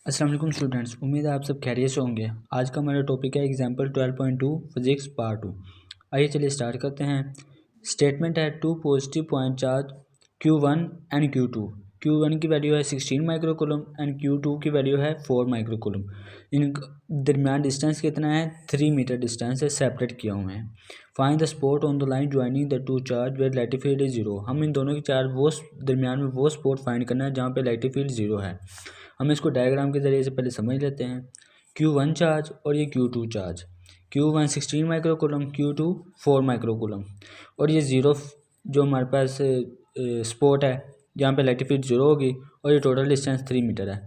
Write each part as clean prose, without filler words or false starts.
अस्सलाम वालेकुम स्टूडेंट्स, उम्मीद है आप सब खैरियत से होंगे। आज का हमारा टॉपिक है एग्जाम्पल 12.2 फिजिक्स पार्ट 2। आइए चलिए स्टार्ट करते हैं। स्टेटमेंट है two positive point charge Q1 and Q2। Q1 की वैल्यू है 16 माइक्रोकूलम एंड Q2 की वैल्यू है 4 माइक्रोकूलम। इन दरमियान डिस्टेंस कितना है? 3 मीटर डिस्टेंस है, सेपरेट किया हुए हैं। Find the spot on the line joining the two charge where electric field is zero. हम इन दोनों की चार्ज वो दरमियान में वो स्पॉट फाइंड करना है जहाँ पे इलेक्ट्रिक फील्ड जीरो है। हम इसको डायग्राम के ज़रिए से पहले समझ लेते हैं। Q1 चार्ज और ये Q2 charge. Q1 16 microcoulomb, Q2 4 microcoulomb, और ये ज़ीरो जो हमारे पास स्पॉट है जहाँ पे इलेक्ट्रिक फील्ड जीरो होगी, और ये टोटल डिस्टेंस 3 मीटर है।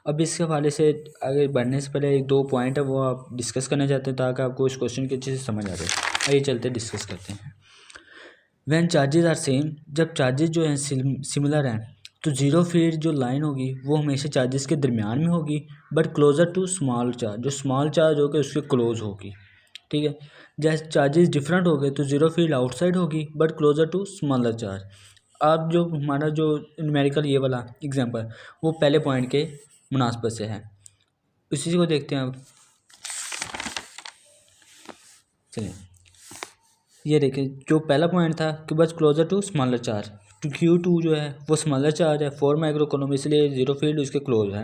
अब इसके हवाले से आगे बढ़ने से पहले एक दो पॉइंट है वो आप डिस्कस करना चाहते हैं ताकि आपको इस क्वेश्चन की अच्छे से समझ आ जाए। आइए चलते डिस्कस करते हैं। व्हेन चार्जेस आर सेम, जब चार्जेस जो हैं सिमिलर हैं तो जीरो फील्ड जो लाइन होगी वो हमेशा चार्जेस के दरमियान में होगी, but closer to small charge, जो स्मॉल चार्ज होगा उसके क्लोज होगी। ठीक है, जैसे चार्जेस डिफरेंट हो गए तो जीरो फील्ड आउटसाइड होगी but closer to smaller charge. अब जो हमारा जो न्यूमेरिकल ये वाला एग्जांपल वो पहले पॉइंट के मुनासबत से है, उसी को देखते हैं। अब चलिए ये देखिए, जो पहला पॉइंट था कि बस क्लोजर टू स्मॉलर चार्ज, तो Q2 जो है वो स्मॉलर चार्ज है 4 माइक्रोकूलम, इसलिए जीरो फील्ड उसके क्लोज है।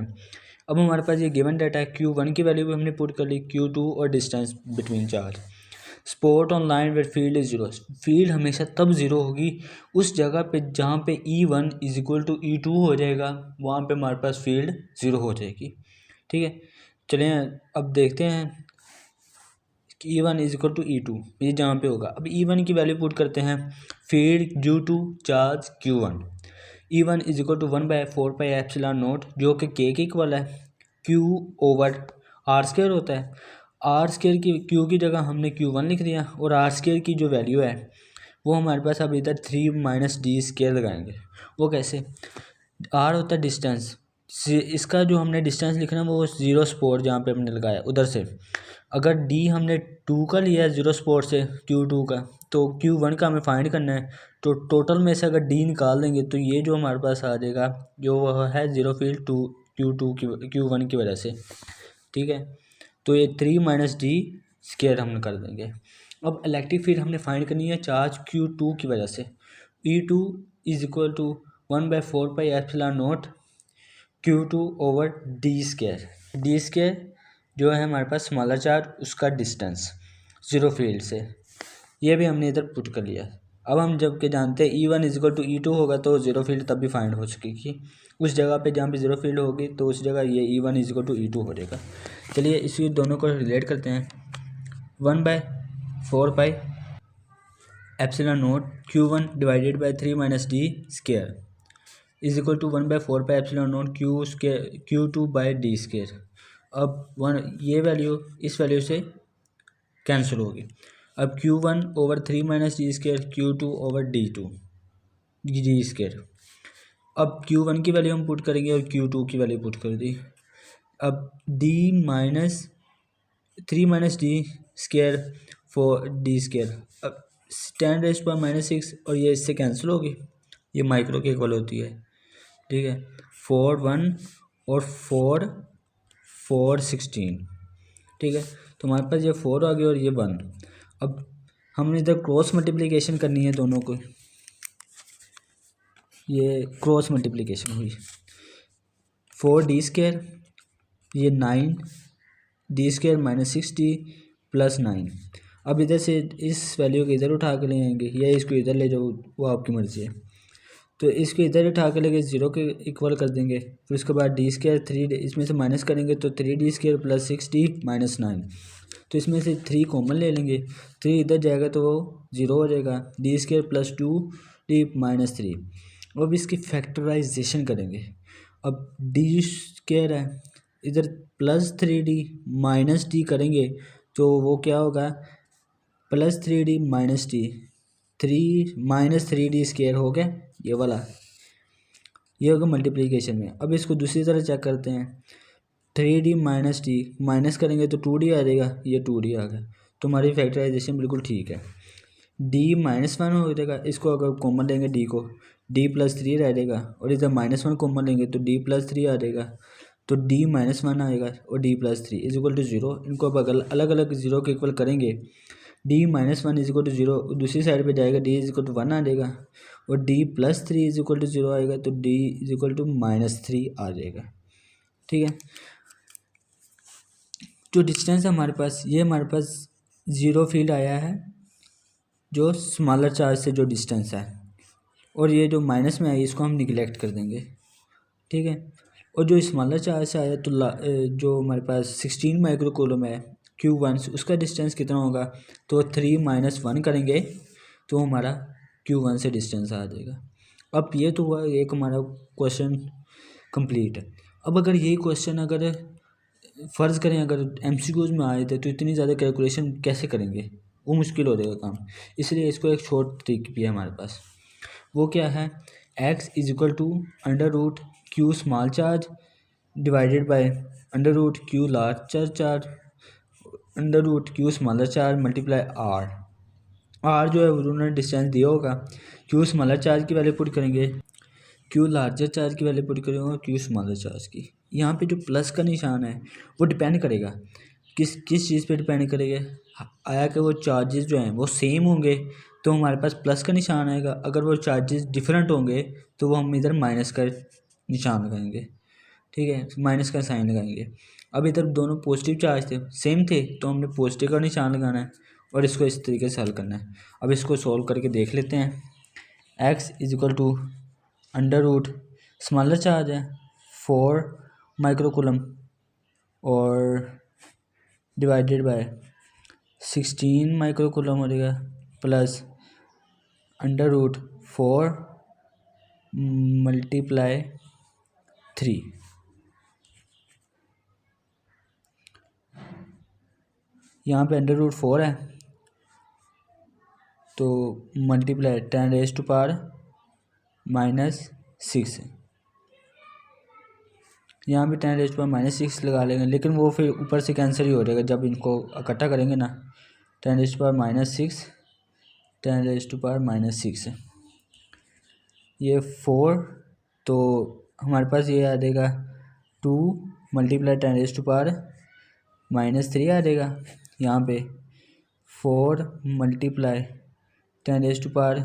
अब हमारे पास ये गिवन डाटा है, Q1 की वैल्यू भी हमने पुट कर ली, Q2 और distance between charge. Spot on line where field is zero, field हमेशा तब जीरो होगी उस जगह पे जहाँ पे E1 is equal to E2 हो जाएगा, वहाँ पे हमारे पास फील्ड जीरो हो जाएगी। ठीक है, चलिए अब देखते हैं कि E1 is equal to E2 ये जहाँ पे होगा। अब E1 की वैल्यू पुट करते हैं, field due to charge Q1। E1 is equal to 1/4πε0 जो कि K के इक्वल है, Q ओवर आर स्क्वायर होता है। आर स्क्वायर की Q की जगह हमने Q1 लिख दिया, और आर स्क्वायर की जो वैल्यू है वो हमारे पास अब इधर 3 - d² लगाएंगे। वो कैसे? आर होता है डिस्टेंस, इसका जो हमने डिस्टेंस लिखना है वो ज़ीरो स्पॉट जहाँ पे हमने लगाया उधर से। अगर डी हमने 2 का लिया है ज़ीरो स्पॉट से Q2 का, तो Q1 का हमें फाइंड करना है। तो टोटल में से अगर डी निकाल देंगे तो ये जो हमारे पास आ जाएगा जो वह है ज़ीरो फील्ड Q2 की Q1 की वजह से। ठीक है, तो ये 3 - d² हम कर देंगे। अब इलेक्ट्रिक फील्ड हमने फाइंड करनी है चार्ज Q2 की वजह से। E2 is equal to 1/4πε0 Q2 over d² जो है हमारे पास स्मॉलर चार्ज, उसका डिस्टेंस ज़ीरो फील्ड से, ये भी हमने इधर पुट कर लिया। अब हम जब के जानते हैं E1 is equal to E2 होगा तो ज़ीरो फील्ड तब भी फाइंड हो सकेगी उस जगह पे जहाँ पे ज़ीरो फील्ड होगी, तो उस जगह ये E1 is equal to E2 हो जाएगा। चलिए इसी दोनों को रिलेट करते हैं। 1/4πε0 Q1 divided by 3 - d² is equal to 1/4πε0 Q2/d²। अब ये वैल्यू इस वैल्यू से कैंसिल होगी। अब Q1 over 3 - d², Q2 over d²। अब Q1 की वैल्यू हम पुट करेंगे और Q2 की वैल्यू पुट कर दी। अब d - 3 - d² 4 d², अब 10⁻⁻⁶ और ये इससे कैंसिल होगी, ये माइक्रो के इक्वल होती है। ठीक है, 4 1 और 4 16। ठीक है, तो हमारे पास ये 4 आ गया और ये 1। अब हमने इधर क्रॉस मल्टीप्लिकेशन करनी है दोनों को, ये क्रॉस मल्टीप्लिकेशन हुई 4 d², ये 9 d² - 6d प्लस 9। अब इधर से इस वैल्यू को इधर उठा के ले आएंगे या इसको इधर ले जाओ, वो आपकी मर्ज़ी है। तो इसको इधर उठा के लेके ज़ीरो के इक्वल कर देंगे, फिर उसके बाद d² 3 इसमें से माइनस करेंगे तो 3d² प्लस 6d माइनस 9। तो इसमें से 3 कॉमन ले लेंगे, 3 इधर जाएगा तो वो ज़ीरो हो जाएगा, d² प्लस 2d माइनस 3। अब इसकी फैक्टराइजेशन करेंगे। अब d² है इधर प्लस 3d माइनस d करेंगे तो वो क्या होगा, plus 3d minus d, 3 - 3d² हो गया ये वाला, ये होगा मल्टीप्लिकेशन में। अब इसको दूसरी तरह चेक करते हैं, 3d माइनस d माइनस करेंगे तो 2d आ जाएगा, ये 2d आ गया, तो हमारी फैक्टराइजेशन बिल्कुल ठीक है। d -1 हो जाएगा, इसको अगर कॉमन लेंगे d को, d + 3 रह जाएगा, और इधर -1 कॉमन लेंगे तो d + 3 आ जाएगा, तो d माइनस वन आएगा और d plus three is equal to zero. इनको अब अगर अलग अलग ज़ीरो के इक्वल करेंगे, d minus one is equal to zero, दूसरी साइड पे जाएगा d is equal to one आ जाएगा और d plus three is equal to zero आएगा तो d is equal to minus three आ जाएगा। ठीक है, जो डिस्टेंस है हमारे पास, ये हमारे पास ज़ीरो फील्ड आया है जो स्मॉलर चार्ज से जो डिस्टेंस है, और ये जो माइनस में आई इसको हम निगलेक्ट कर देंगे। ठीक है, और जो स्मॉलर चार्ज से आया तो जो हमारे पास 16 माइक्रो कूलम है Q1 उसका डिस्टेंस कितना होगा, तो 3 माइनस वन करेंगे तो हमारा Q1 से डिस्टेंस आ जाएगा। अब ये तो हुआ एक हमारा क्वेश्चन कंप्लीट है। अब अगर यही क्वेश्चन अगर फ़र्ज़ करें अगर MCQs में आए थे तो इतनी ज़्यादा कैलकुलेशन कैसे करेंगे, वो मुश्किल हो जाएगा काम। इसलिए इसको एक शॉर्ट ट्रिक भी है हमारे पास, वो क्या है, x is equal to under root q small charge divided by under root q large charge under root q smaller charge multiply r जो है उन्होंने डिस्टेंस दिया होगा, क्यू स्मॉलर चार्ज की वैल्यू पुट करेंगे, क्यू लार्जर चार्ज की value put करेंगे और क्यू स्मॉलर चार्ज की। यहाँ पे जो प्लस का निशान है वो डिपेंड करेगा किस चीज़ पे डिपेंड करेगा, आया कि वो चार्जेस जो हैं वो सेम होंगे तो हमारे पास प्लस का निशान आएगा, अगर वो चार्जेस डिफरेंट होंगे तो वो हम इधर माइनस का निशान लगाएंगे। ठीक है, माइनस का साइन लगाएंगे। अब इधर दोनों पॉजिटिव चार्ज थे, सेम थे, तो हमने पॉजिटिव का निशान लगाना है और इसको इस तरीके से हल करना है। अब इसको सॉल्व करके देख लेते हैं। x is equal to under root smaller charge है 4 माइक्रो कूलम और डिवाइडेड बाय 16 माइक्रो कूलम हो जाएगा प्लस अंडर रूट 4 मल्टीप्लाई 3। यहाँ पे अंडर रूट 4 है तो मल्टीप्लाई 10 रेज़ टू पावर -6 है। यहाँ भी 10 रेज़ टू पावर -6 लगा लेंगे, लेकिन वो फिर ऊपर से कैंसिल ही हो जाएगा जब इनको इकट्ठा करेंगे ना। 10 raise to power -6 10 raise to power -6 है, ये 4 तो हमारे पास ये आ जाएगा 2 मल्टीप्लाई 10 रेज़ टू पावर -3 आ जाएगा। यहाँ पे 4 multiply 10 raise to power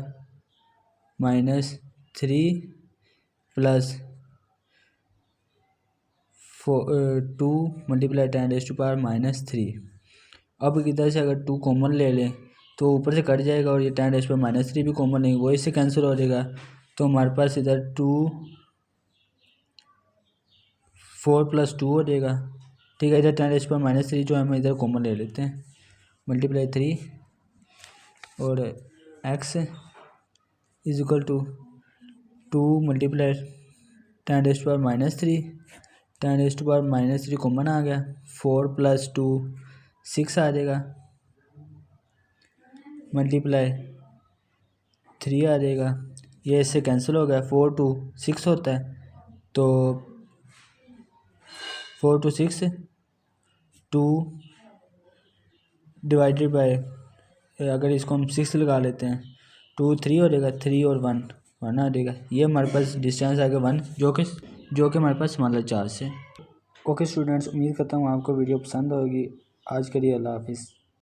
-3 plus 2 multiply 10 raise to power -3। अब इधर से अगर 2 कॉमन ले लें तो ऊपर से कट जाएगा और ये 10 रेज़ टू पावर -3 भी कॉमन नहीं, वो इससे कैंसिल हो जाएगा। तो हमारे पास इधर 4 + 2 हो जाएगा। ठीक है, इधर 10 रेज़ टू पावर -3 जो हम इधर कॉमन ले लेते हैं, मल्टीप्लाई 3 और x is equal to 2 multiply 10 raise to power -3 10 raise to power -3 common आ गया, 4 + 2 6 आ जाएगा, मल्टीप्लाई 3 आ जाएगा, ये इससे कैंसिल हो गया, 4 2 6 होता है तो 4 2 6 2 डिवाइडेड बाय, अगर इसको हम 6 लगा लेते हैं 2 3 हो जाएगा, 3 और 1 1 आ जाएगा। ये हमारे पास डिस्टेंस आ गया 1 जो कि हमारे पास स्मॉलर चार्ज से। ओके स्टूडेंट्स, उम्मीद करता हूँ आपको वीडियो पसंद होगी। आज के लिए अल्लाह हाफिज़।